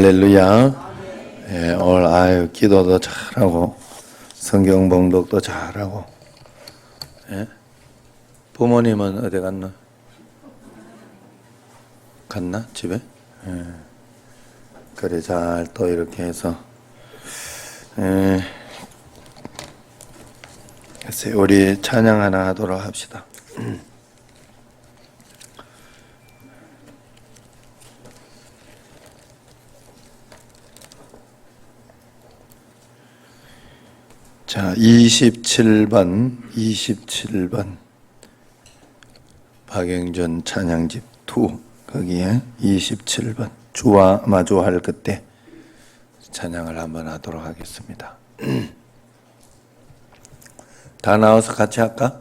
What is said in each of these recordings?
할렐루야. 예, 오늘 기도도 잘하고 성경 봉독도 잘하고. 예? 부모님은 어디 갔나? 갔나? 집에? 예. 그래 잘 또 이렇게 해서 글쎄 우리 찬양 하나 하도록 합시다. 자, 27번 박영준 찬양집 2 거기에 27번 주와 마주할 그때 찬양을 한번 하도록 하겠습니다. 다 나와서 같이 할까?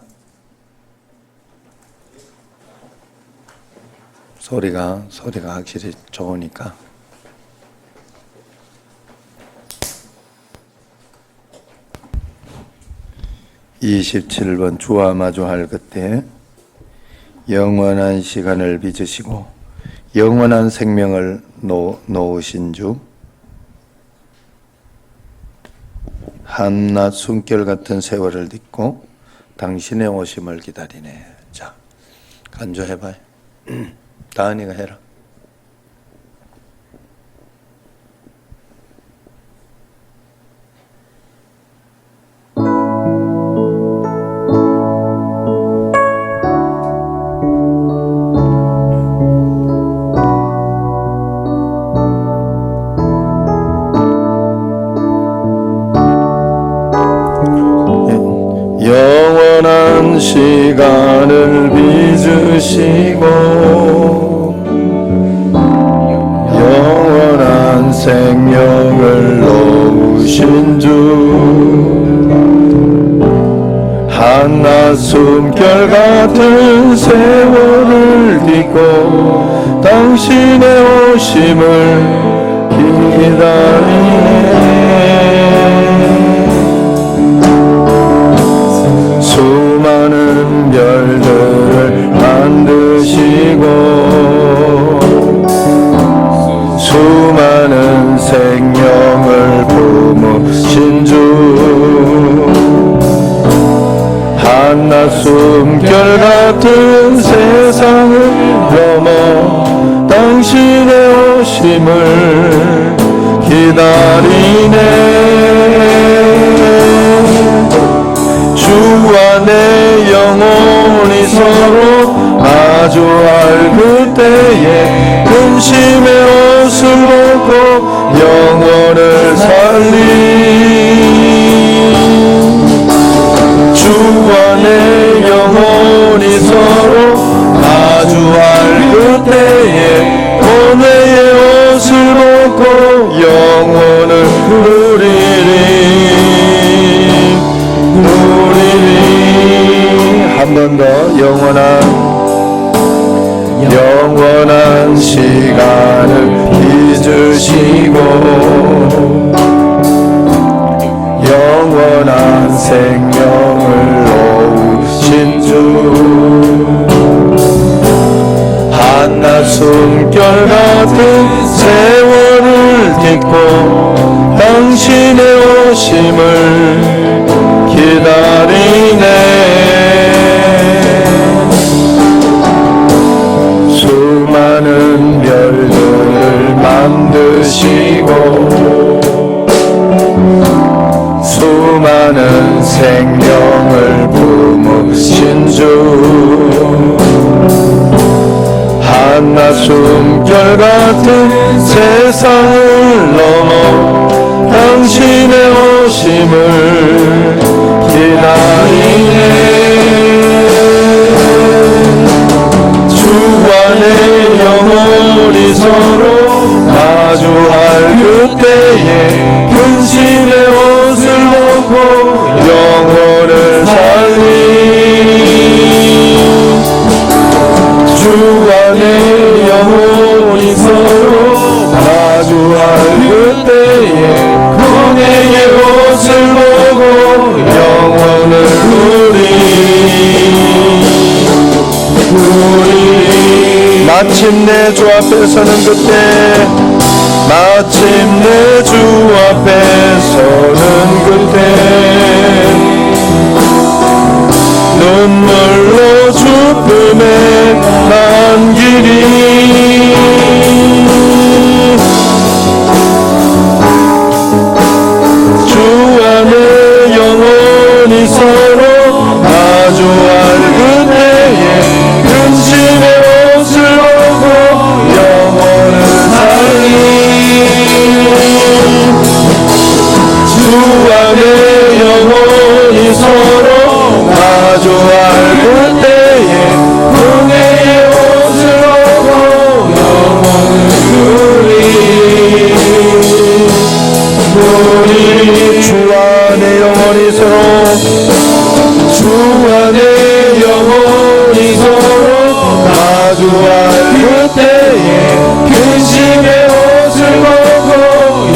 소리가 확실히 좋으니까. (27번) 주와 마주할 그때 영원한 시간을 빚으시고 영원한 생명을 놓으신 주, 한낮 숨결 같은 세월을 딛고 당신의 오심을 기다리네. 자, 간주해봐요. 다은이가 해라. 영원한 시간을 빚으시고 영원한 생명을 놓으신 주, 한낮 숨결 같은 세월을 딛고 당신의 오심을 기다리네. 수많은 별들을 만드시고 수많은 생명을 품으신 주, 한낮 숨결 같은 세상을 넘어 당신의 오심을 기다리네. 주와 내 영혼이 서로 마주할 그때에 근심의 옷을 벗고 영혼을 살리. 주와 내 영혼이 서로 마주할 그때에 고뇌의 옷을 벗고 영혼을 누리리. 한 번 더. 영원한 시간을 빚으시고 영원한 생명을 놓으신 주, 한낮 숨결 같은 세월을 딛고 당신의 오심을 기다리네. 수많은 별들을 만드시고 수많은 생명을 품으신 주, 한낮 숨결 같은 세상을 넘어 당신의 오심을 기다리네. 주와 내 영혼이 서로 마주할 그때에 근심의 옷을 벗고 영혼을 살리. 주와 내 영혼이 서로 마주할 그때에 고뇌의 옷을 보고 영혼을 누리. 마침내 주 앞에 서는 그때 마침내 주 앞에 서는 그때 눈물로 주 품에 안기리 주 안에 영원히 서로 마주할 그때에 근심의 옷을 벗고 영원을 살리 주 안에 영원히 서로 마주할 그때에 은혜의 옷을 벗고 영원을 누리 주 안에 영원히 서로 주 안에 영원히 서로 마주할 그때에 근심의 옷을 벗고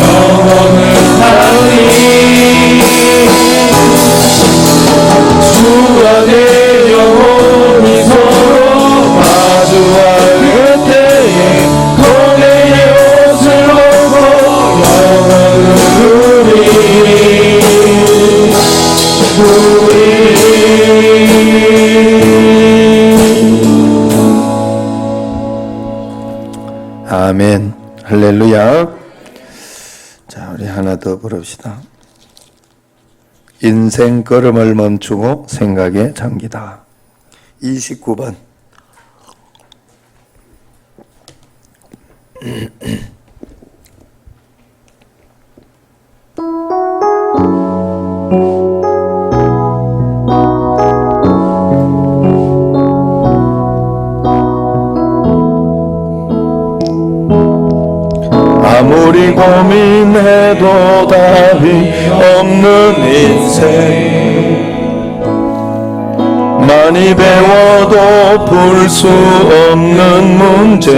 영원을 살리 주 안에 영원히 서로 마주할 그때에 은혜의 옷을 벗고 영원을 누리 아멘. 할렐루야. 자, 우리 하나 더 부릅시다. 인생 걸음을 멈추고 생각에 잠기다. 29번. 아무리 고민해도 답이 없는 인생 많이 배워도 풀 수 없는 문제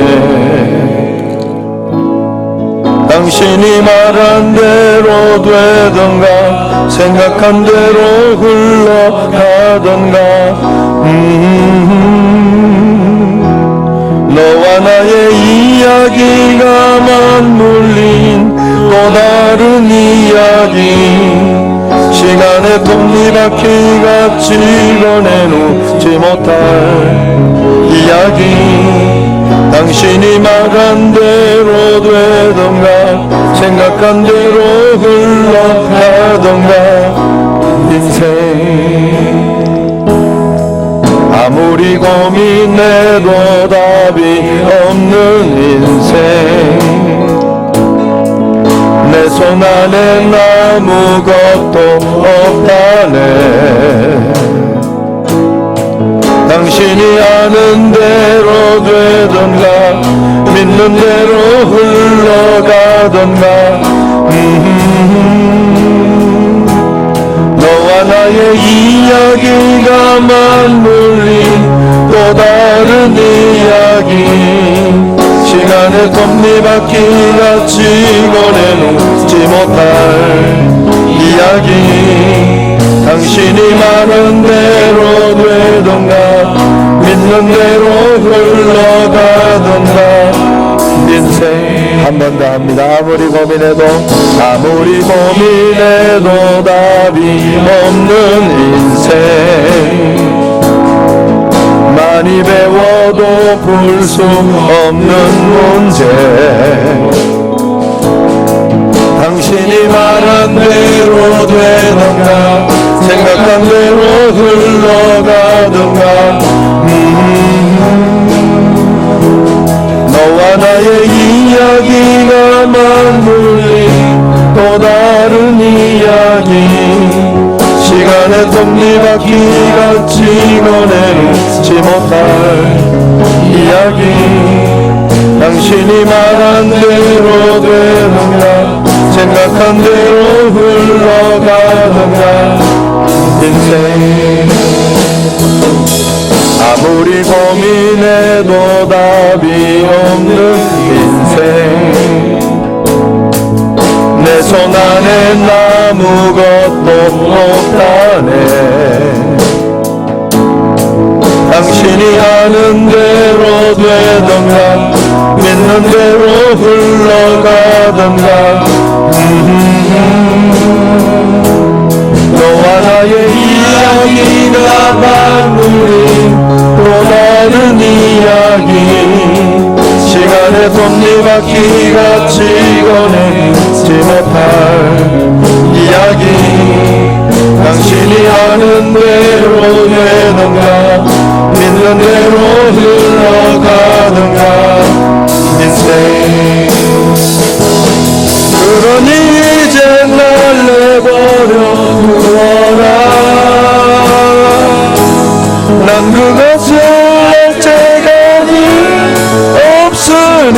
당신이 말한 대로 되던가 생각한 대로 흘러가던가 너와 나의 이야기가 맞물린 또 다른 이야기 시간의 톱니바퀴같이 꺼내놓지 못할 이야기 당신이 말한 대로 되던가 생각한 대로 흘러가던가 인생 아무리 고민해도 답이 없는 인생 내 손 안엔 아무것도 없다네 당신이 아는 대로 되던가 믿는 대로 흘러가던가 너와 나의 이야기가 맞물린 또 다른 이야기 시간의 톱니바퀴같이 꺼내놓지 못할 이야기 당신이 말한 대로 되던가 믿는 대로 흘러가던가 인생 한 번 더 합니다. 아무리 고민해도 답이 없는 인생 많이 배워도 풀 수 없는 문제 당신이 말한 대로 되던가 생각한 대로 흘러가던가 너와 나의 이야기가 맞물린 또 다른 이야기 시간의 톱니바퀴같이 꺼내놓지 못할 이야기 당신이 말한 대로 되던가 생각한 대로 흘러가던가 인생 아무리 고민해도 답이 없는 인생 내 손 안엔 아무것도 없다네 당신이 아는 대로 되던가 믿는 대로 흘러가던가. 너와 나의 이야기가 만물이 또 다른 이야기, 시간의 톱니바퀴같이 꺼내지 못할 이야기. 당신이 하는 대로 되던가, 믿는 대로 흘러가던가. 인생 그러니 이제 날 내버려 두어라. 난 그것을 낼 재간이 없으니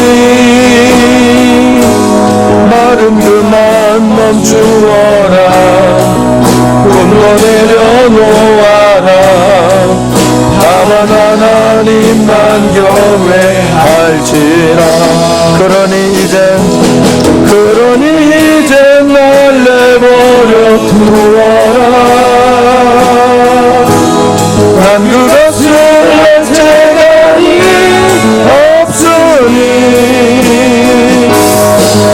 말은 그만 멈추어라. 꿈도 내려놓아라. 다만 하나님만 경외할지라. 그러니 이제 날 내버려 두어라. 난 그것을 낼 재간이 없으니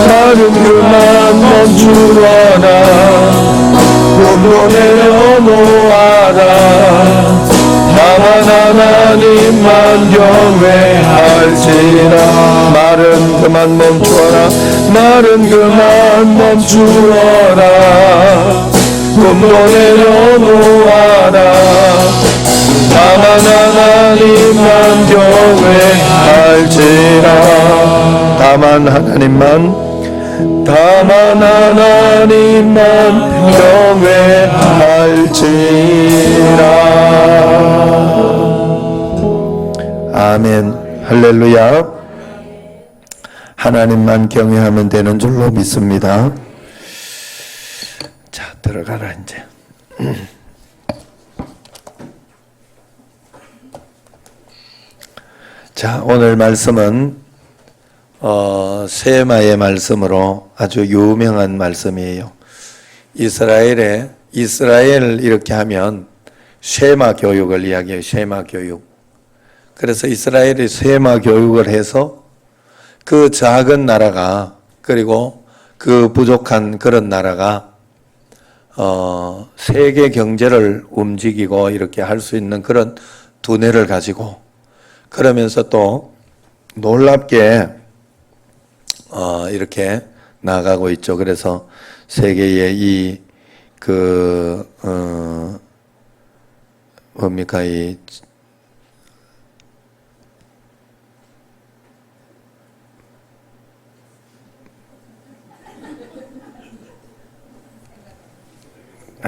말은 그만 멈추어라. 꿈도 내려놓아라. 다만 하나님만 경외할지라. 말은 그만 멈추어라. 말은 그만 멈추어라. 꿈도 내려놓아라. 다만 하나님만 경외할지라. 다만 하나님만 경외할지라. 아멘. 할렐루야. 하나님만 경외하면 되는 줄로 믿습니다. 자, 들어가라 이제. 자, 오늘 말씀은 세마의 말씀으로 아주 유명한 말씀이에요. 이스라엘 이렇게 하면 쉐마 교육을 이야기해요. 쉐마 교육. 그래서 이스라엘이 쉐마 교육을 해서 그 작은 나라가, 그리고 그 부족한 그런 나라가 세계 경제를 움직이고 이렇게 할 수 있는 그런 두뇌를 가지고, 그러면서 또 놀랍게 이렇게 나가고 있죠. 그래서 세계의 뭡니까,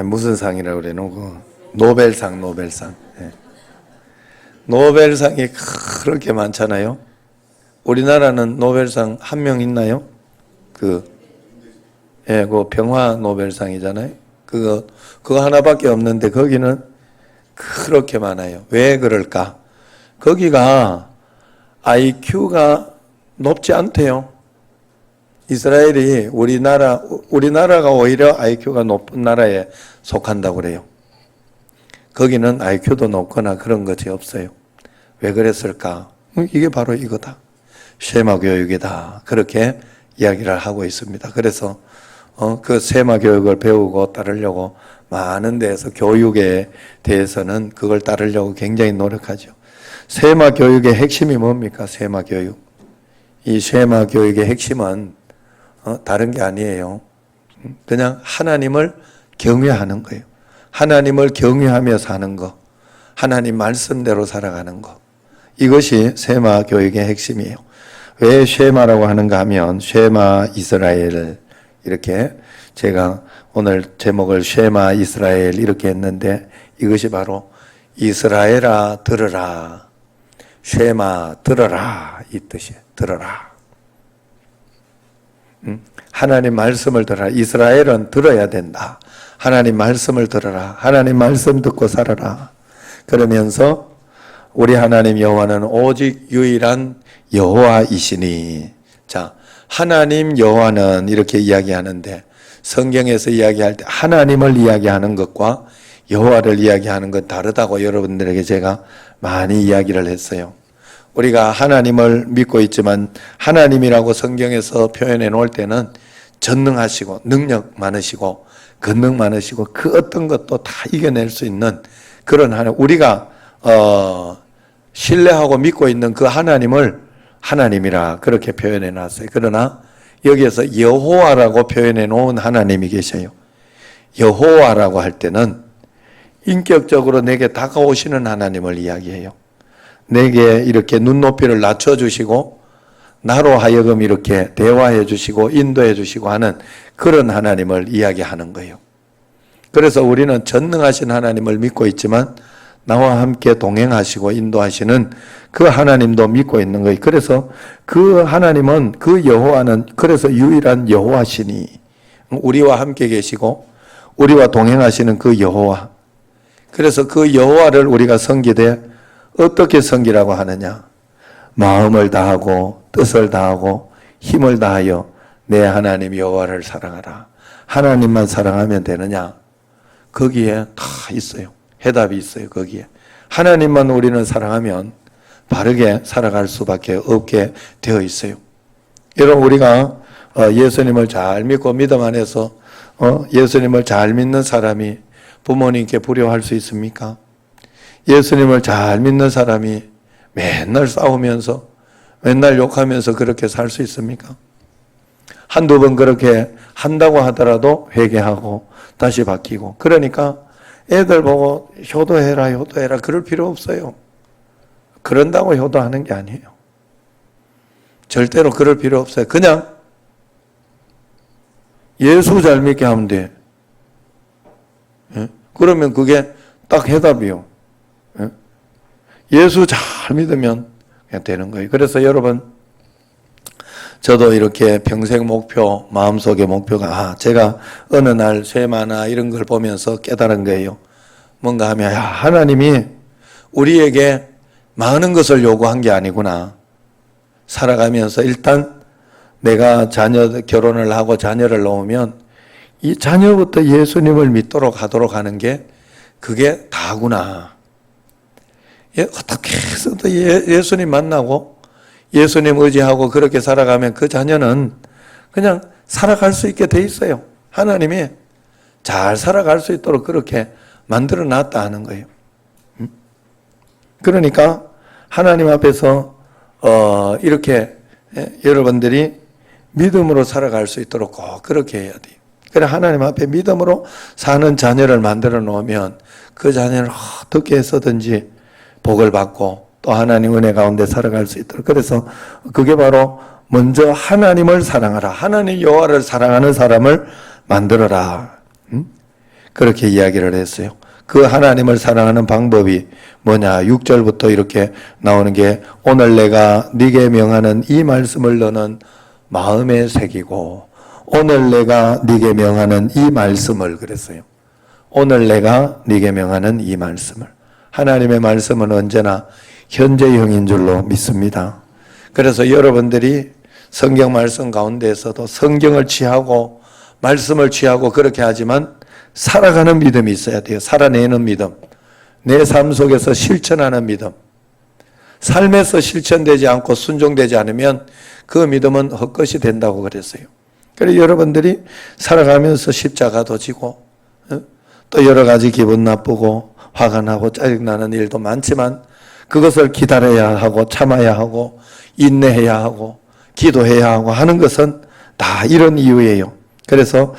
무슨 상이라고 그래, 노벨상. 네. 노벨상이 그렇게 많잖아요. 우리나라는 노벨상 한 명 있나요? 그 평화 노벨상이잖아요. 그거 하나밖에 없는데 거기는 그렇게 많아요. 왜 그럴까? 거기가 IQ가 높지 않대요. 이스라엘이 우리나라가 오히려 IQ가 높은 나라에 속한다고 그래요. 거기는 IQ도 높거나 그런 것이 없어요. 왜 그랬을까? 이게 바로 이거다. 쉐마 교육이다. 그렇게 이야기를 하고 있습니다. 그래서 그 쉐마 교육을 배우고 따르려고 많은 데에서 교육에 대해서는 그걸 따르려고 굉장히 노력하죠. 쉐마 교육의 핵심이 뭡니까? 쉐마 교육. 이 쉐마 교육의 핵심은 다른 게 아니에요. 그냥 하나님을 경외하는 거예요. 하나님을 경외하며 사는 거, 하나님 말씀대로 살아가는 거. 이것이 쉐마 교육의 핵심이에요. 왜 쉐마라고 하는가 하면 쉐마 이스라엘, 이렇게 제가 오늘 제목을 쉐마 이스라엘 이렇게 했는데, 이것이 바로 이스라엘아 들으라, 쉐마 들어라, 이 뜻이에요. 들어라. 하나님 말씀을 들어라. 이스라엘은 들어야 된다. 하나님 말씀을 들어라. 하나님 말씀 듣고 살아라. 그러면서 우리 하나님 여호와는 오직 유일한 여호와이시니. 자, 하나님 여호와는 이렇게 이야기하는데, 성경에서 이야기할 때 하나님을 이야기하는 것과 여호와를 이야기하는 건 다르다고 여러분들에게 제가 많이 이야기를 했어요. 우리가 하나님을 믿고 있지만 하나님이라고 성경에서 표현해 놓을 때는 전능하시고 능력 많으시고 권능 많으시고 그 어떤 것도 다 이겨낼 수 있는 그런 하나님, 우리가 신뢰하고 믿고 있는 그 하나님을 하나님이라 그렇게 표현해 놨어요. 그러나 여기에서 여호와라고 표현해 놓은 하나님이 계셔요. 여호와라고 할 때는 인격적으로 내게 다가오시는 하나님을 이야기해요. 내게 이렇게 눈높이를 낮춰주시고 나로 하여금 이렇게 대화해 주시고 인도해 주시고 하는 그런 하나님을 이야기하는 거예요. 그래서 우리는 전능하신 하나님을 믿고 있지만 나와 함께 동행하시고 인도하시는 그 하나님도 믿고 있는 거예요. 그래서 그 하나님은, 그 여호와는 그래서 유일한 여호와시니, 우리와 함께 계시고 우리와 동행하시는 그 여호와. 그래서 그 여호와를 우리가 섬기되 어떻게 섬기라고 하느냐? 마음을 다하고 뜻을 다하고 힘을 다하여 내 하나님 여호와를 사랑하라. 하나님만 사랑하면 되느냐? 거기에 다 있어요. 해답이 있어요. 거기에. 하나님만 우리는 사랑하면 바르게 살아갈 수밖에 없게 되어 있어요. 여러분, 우리가 예수님을 잘 믿고 믿음 안에서 예수님을 잘 믿는 사람이 부모님께 불효할 수 있습니까? 예수님을 잘 믿는 사람이 맨날 싸우면서 맨날 욕하면서 그렇게 살 수 있습니까? 한두 번 그렇게 한다고 하더라도 회개하고 다시 바뀌고, 그러니까 애들 보고 효도해라 그럴 필요 없어요. 그런다고 효도하는 게 아니에요. 절대로 그럴 필요 없어요. 그냥 예수 잘 믿게 하면 돼. 그러면 그게 딱 해답이요. 예수 잘 믿으면 그냥 되는 거예요. 그래서 여러분, 저도 이렇게 평생 목표, 마음속의 목표가, 제가 어느 날 쇠마나 이런 걸 보면서 깨달은 거예요. 뭔가 하면, 하나님이 우리에게 많은 것을 요구한 게 아니구나. 살아가면서 일단 내가 결혼을 하고 자녀를 놓으면 이 자녀부터 예수님을 믿도록 하도록 하는 게 그게 다구나. 어떻게 해서도 예수님 만나고 예수님 의지하고 그렇게 살아가면 그 자녀는 그냥 살아갈 수 있게 돼 있어요. 하나님이 잘 살아갈 수 있도록 그렇게 만들어 놨다 하는 거예요. 그러니까 하나님 앞에서 이렇게 여러분들이 믿음으로 살아갈 수 있도록 꼭 그렇게 해야 돼요. 그래, 하나님 앞에 믿음으로 사는 자녀를 만들어 놓으면 그 자녀를 어떻게 해서든지 복을 받고 또 하나님 은혜 가운데 살아갈 수 있도록. 그래서 그게 바로 먼저 하나님을 사랑하라. 하나님 여호와를 사랑하는 사람을 만들어라. 그렇게 이야기를 했어요. 그 하나님을 사랑하는 방법이 뭐냐? 6절부터 이렇게 나오는 게, 오늘 내가 네게 명하는 이 말씀을 너는 마음에 새기고, 오늘 내가 네게 명하는 이 말씀을, 그랬어요. 오늘 내가 네게 명하는 이 말씀을. 하나님의 말씀은 언제나 현재형인 줄로 믿습니다. 그래서 여러분들이 성경 말씀 가운데에서도 성경을 취하고 말씀을 취하고 그렇게 하지만 살아가는 믿음이 있어야 돼요. 살아내는 믿음. 내 삶 속에서 실천하는 믿음. 삶에서 실천되지 않고 순종되지 않으면 그 믿음은 헛것이 된다고 그랬어요. 그래서 여러분들이 살아가면서 십자가도 지고 또 여러 가지 기분 나쁘고 화가 나고 짜증나는 일도 많지만 그것을 기다려야 하고 참아야 하고 인내해야 하고 기도해야 하고 하는 것은 다 이런 이유예요. 그래서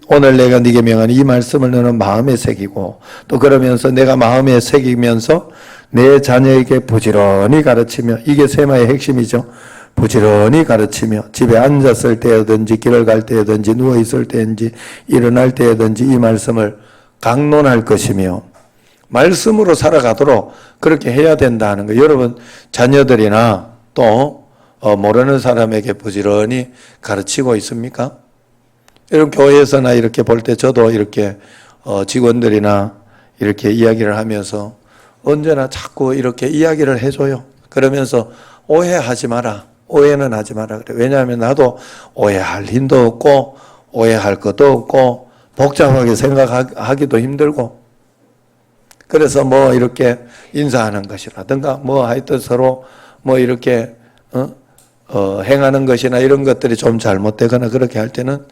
오늘 내가 네게 명한 이 말씀을 너는 마음에 새기고, 또 그러면서 내가 마음에 새기면서 내 자녀에게 부지런히 가르치며, 이게 세마의 핵심이죠. 부지런히 가르치며 집에 앉았을 때든지 길을 갈 때든지 누워있을 때든지 일어날 때든지 이 말씀을 강론할 것이며 말씀으로 살아가도록 그렇게 해야 된다는 거예요. 여러분, 자녀들이나 또 모르는 사람에게 부지런히 가르치고 있습니까? 여러분, 교회에서나 이렇게 볼 때 저도 이렇게 직원들이나 이렇게 이야기를 하면서 언제나 자꾸 이렇게 이야기를 해줘요. 그러면서 오해하지 마라. 오해는 하지 마라 그래. 왜냐하면 나도 오해할 힘도 없고 오해할 것도 없고 복잡하게 생각하기도 힘들고, 그래서 뭐 이렇게 인사하는 것이라든가 뭐 하여튼 서로 뭐 이렇게 행하는 것이나 이런 것들이 좀 잘못되거나 그렇게 할 때는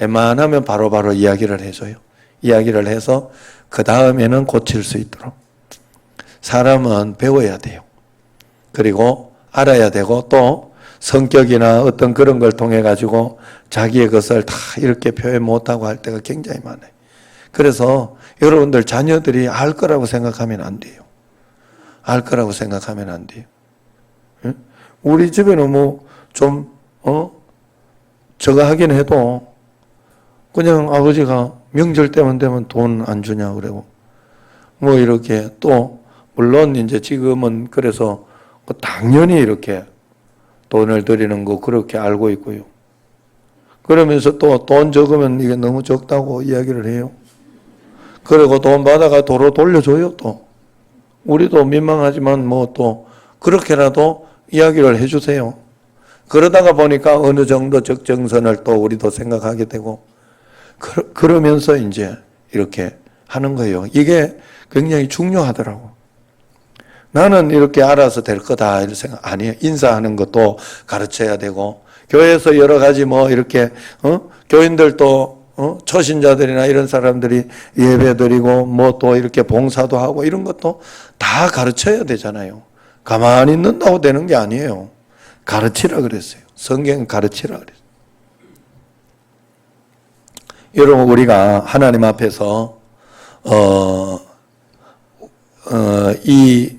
웬만하면 바로바로 이야기를 해줘요. 이야기를 해서 그 다음에는 고칠 수 있도록. 사람은 배워야 돼요. 그리고 알아야 되고 또 성격이나 어떤 그런 걸 통해 가지고 자기의 것을 다 이렇게 표현 못하고 할 때가 굉장히 많아요. 그래서 여러분들 자녀들이 알 거라고 생각하면 안 돼요. 알 거라고 생각하면 안 돼요. 응? 우리 집에는 뭐 좀 저거 하긴 해도 그냥 아버지가 명절 때만 되면 돈 안 주냐 그러고 뭐 이렇게 또 물론 이제 지금은 그래서 당연히 이렇게 돈을 드리는 거 그렇게 알고 있고요. 그러면서 또 돈 적으면 이게 너무 적다고 이야기를 해요. 그리고 돈 받아가 도로 돌려줘요 또. 우리도 민망하지만 뭐 또 그렇게라도 이야기를 해주세요. 그러다가 보니까 어느 정도 적정선을 또 우리도 생각하게 되고 그러면서 이제 이렇게 하는 거예요. 이게 굉장히 중요하더라고. 나는 이렇게 알아서 될 거다 이런 생각 아니에요. 인사하는 것도 가르쳐야 되고 교회에서 여러 가지 뭐 이렇게 교인들도 초신자들이나 이런 사람들이 예배드리고 뭐 또 이렇게 봉사도 하고 이런 것도 다 가르쳐야 되잖아요. 가만히 있는다고 되는 게 아니에요. 가르치라 그랬어요. 성경은 가르치라 그랬어요. 여러분 우리가 하나님 앞에서 이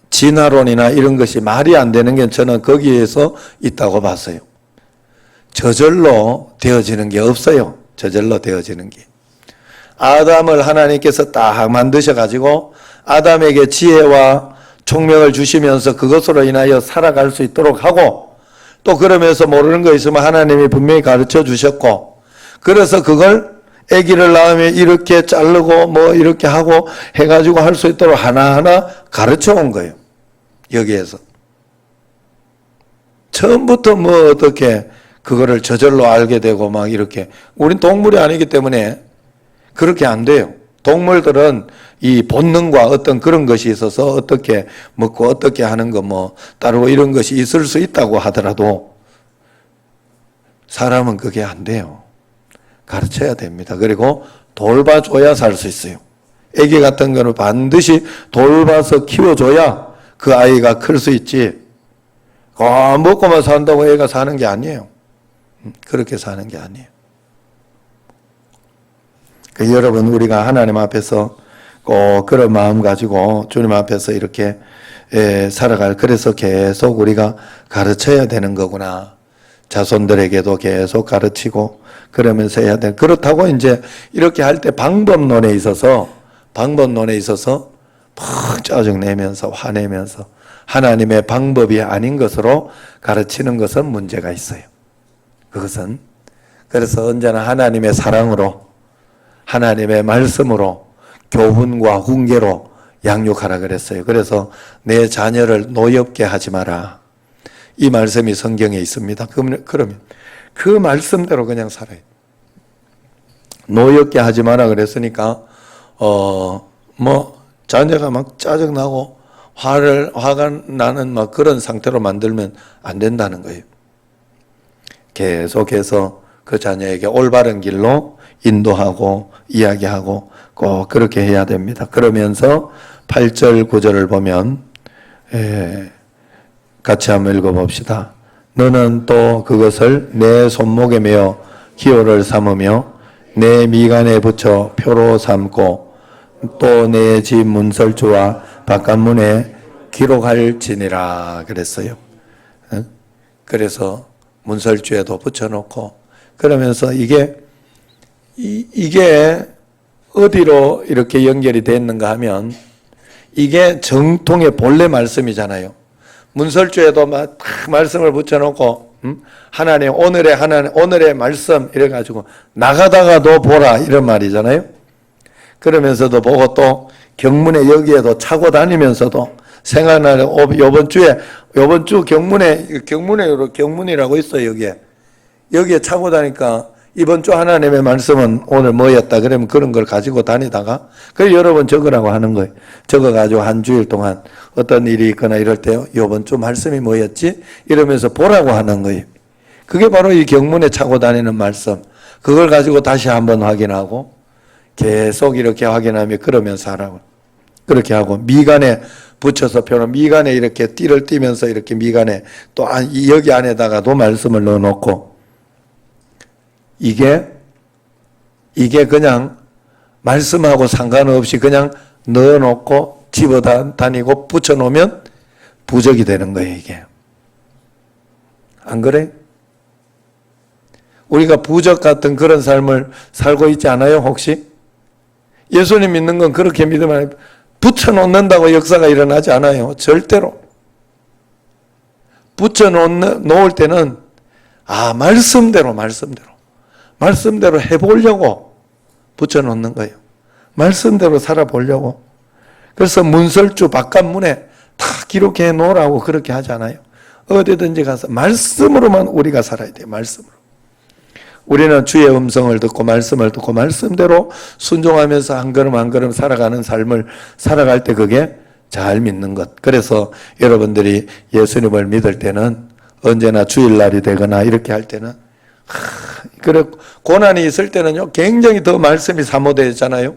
진화론이나 이런 것이 말이 안 되는 게 저는 거기에서 있다고 봤어요. 저절로 되어지는 게 없어요. 저절로 되어지는 게. 아담을 하나님께서 딱 만드셔가지고 아담에게 지혜와 총명을 주시면서 그것으로 인하여 살아갈 수 있도록 하고 또 그러면서 모르는 거 있으면 하나님이 분명히 가르쳐 주셨고 그래서 그걸 아기를 낳으면 이렇게 자르고 뭐 이렇게 하고 해가지고 할 수 있도록 하나하나 가르쳐 온 거예요. 여기에서. 처음부터 뭐 어떻게 그거를 저절로 알게 되고 막 이렇게. 우린 동물이 아니기 때문에 그렇게 안 돼요. 동물들은 이 본능과 어떤 그런 것이 있어서 어떻게 먹고 어떻게 하는 거 뭐 따르고 이런 것이 있을 수 있다고 하더라도 사람은 그게 안 돼요. 가르쳐야 됩니다. 그리고 돌봐줘야 살 수 있어요. 아기 같은 거는 반드시 돌봐서 키워줘야 그 아이가 클 수 있지. 먹고만 산다고 애가 사는 게 아니에요. 그렇게 사는 게 아니에요. 여러분 우리가 하나님 앞에서 꼭 그런 마음 가지고 주님 앞에서 이렇게 살아갈 그래서 계속 우리가 가르쳐야 되는 거구나. 자손들에게도 계속 가르치고 그러면서 해야 돼. 그렇다고 이제 이렇게 할 때 방법론에 있어서 막 짜증내면서 화내면서 하나님의 방법이 아닌 것으로 가르치는 것은 문제가 있어요. 그것은 그래서 언제나 하나님의 사랑으로 하나님의 말씀으로 교훈과 훈계로 양육하라 그랬어요. 그래서 내 자녀를 노엽게 하지 마라. 이 말씀이 성경에 있습니다. 그러면 그 말씀대로 그냥 살아요. 노엽게 하지 마라 그랬으니까 자녀가 막 짜증나고 화가 나는 막 그런 상태로 만들면 안 된다는 거예요. 계속해서 그 자녀에게 올바른 길로 인도하고 이야기하고 꼭 그렇게 해야 됩니다. 그러면서 8절 9절을 보면 같이 한번 읽어봅시다. 너는 또 그것을 내 손목에 메어 기호를 삼으며 내 미간에 붙여 표로 삼고 또 내 집 문설주와 바깥문에 기록할지니라 그랬어요. 그래서 문설주에도 붙여놓고 그러면서 이게 어디로 이렇게 연결이 됐는가 하면 이게 정통의 본래 말씀이잖아요. 문설주에도 막 말씀을 붙여놓고 하나님 오늘의 말씀 이래가지고 나가다가도 보라 이런 말이잖아요. 그러면서도 보고 또 경문에 여기에도 차고 다니면서도 생각나는 요번 주 경문이라고 있어요. 여기에 차고 다니까 이번 주 하나님의 말씀은 오늘 뭐였다 그러면 그런 걸 가지고 다니다가 그래 여러분 적으라고 하는 거예요. 적어가지고 한 주일 동안 어떤 일이 있거나 이럴 때 이번 주 말씀이 뭐였지? 이러면서 보라고 하는 거예요. 그게 바로 이 경문에 차고 다니는 말씀. 그걸 가지고 다시 한번 확인하고 계속 이렇게 확인하며 그러면서 하라고. 그렇게 하고 미간에 붙여서 펴놓은 미간에 이렇게 띠를 띠면서 이렇게 미간에 또 여기 안에다가도 말씀을 넣어놓고 이게 그냥 말씀하고 상관없이 그냥 넣어놓고 집어 다니고 붙여놓으면 부적이 되는 거예요, 이게. 안 그래? 우리가 부적 같은 그런 삶을 살고 있지 않아요, 혹시? 예수님 믿는 건 그렇게 믿으면 붙여놓는다고 역사가 일어나지 않아요. 절대로. 붙여놓을 때는 말씀대로 해보려고 붙여놓는 거예요. 말씀대로 살아보려고. 그래서 문설주 바깥문에 다 기록해 놓으라고 그렇게 하잖아요. 어디든지 가서 말씀으로만 우리가 살아야 돼요. 말씀으로. 우리는 주의 음성을 듣고 말씀을 듣고 말씀대로 순종하면서 한 걸음 한 걸음 살아가는 삶을 살아갈 때 그게 잘 믿는 것. 그래서 여러분들이 예수님을 믿을 때는 언제나 주일날이 되거나 이렇게 할 때는 그래 고난이 있을 때는요 굉장히 더 말씀이 사모되잖아요.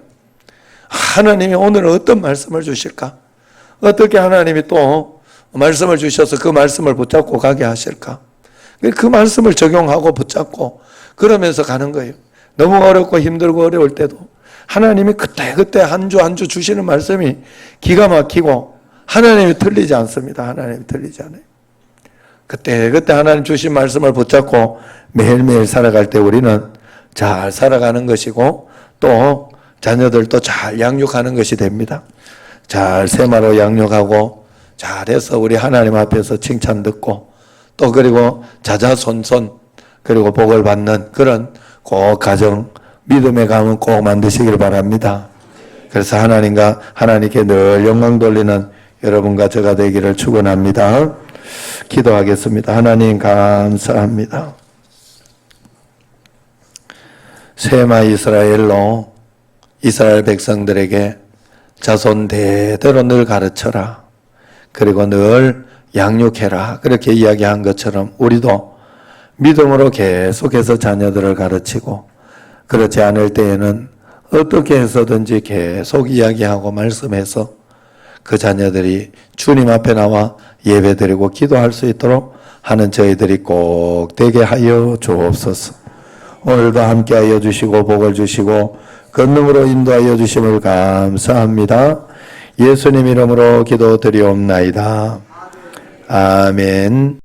하나님이 오늘 어떤 말씀을 주실까? 어떻게 하나님이 또 말씀을 주셔서 그 말씀을 붙잡고 가게 하실까? 그 말씀을 적용하고 붙잡고 그러면서 가는 거예요. 너무 어렵고 힘들고 어려울 때도 하나님이 그때 한 주 한 주 주시는 말씀이 기가 막히고 하나님이 틀리지 않습니다. 하나님이 틀리지 않아요. 그때 하나님 주신 말씀을 붙잡고 매일매일 살아갈 때 우리는 잘 살아가는 것이고 또 자녀들도 잘 양육하는 것이 됩니다. 잘 세마로 양육하고 잘해서 우리 하나님 앞에서 칭찬 듣고 또 그리고 자자손손 그리고 복을 받는 그런 꼭 가정 믿음의 가문 꼭 만드시길 바랍니다. 그래서 하나님께 늘 영광 돌리는 여러분과 저가 되기를 축원합니다. 기도하겠습니다. 하나님 감사합니다. 세마 이스라엘로 이스라엘 백성들에게 자손 대대로 늘 가르쳐라. 그리고 늘 양육해라. 그렇게 이야기한 것처럼 우리도 믿음으로 계속해서 자녀들을 가르치고 그렇지 않을 때에는 어떻게 해서든지 계속 이야기하고 말씀해서 그 자녀들이 주님 앞에 나와 예배드리고 기도할 수 있도록 하는 저희들이 꼭 되게 하여 주옵소서. 오늘도 함께하여 주시고 복을 주시고 권능으로 인도하여 주심을 감사합니다. 예수님 이름으로 기도드리옵나이다. 아멘.